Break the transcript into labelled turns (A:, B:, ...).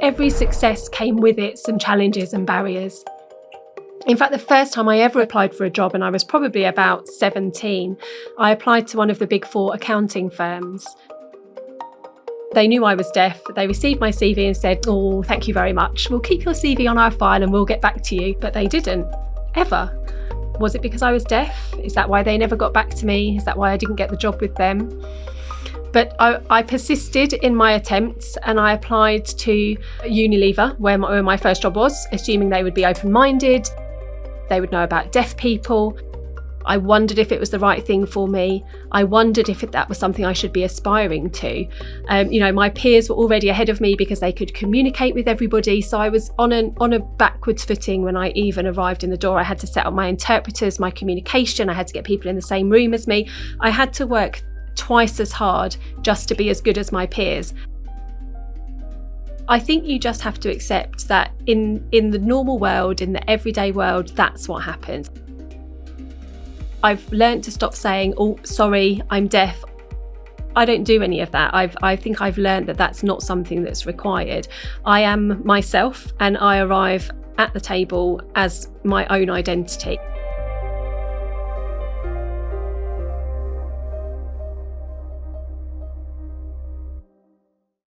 A: every success came with it some challenges and barriers. In fact, the first time I ever applied for a job, and I was probably about 17, I applied to one of the big 4 accounting firms. They knew I was deaf. They received my CV and said, "Oh, thank you very much. We'll keep your CV on our file and we'll get back to you." But they didn't, ever. Was it because I was deaf? Is that why they never got back to me? Is that why I didn't get the job with them? But I persisted in my attempts, and I applied to Unilever, where my first job was, assuming they would be open-minded. They would know about deaf people. I wondered if it was the right thing for me. I wondered if that was something I should be aspiring to. My peers were already ahead of me because they could communicate with everybody. So I was on a backwards footing when I even arrived in the door. I had to set up my interpreters, my communication. I had to get people in the same room as me. I had to work twice as hard just to be as good as my peers. I think you just have to accept that in the normal world, in the everyday world, that's what happens. I've learned to stop saying, "Oh, sorry, I'm deaf." I don't do any of that. I think I've learned that that's not something that's required. I am myself, and I arrive at the table as my own identity.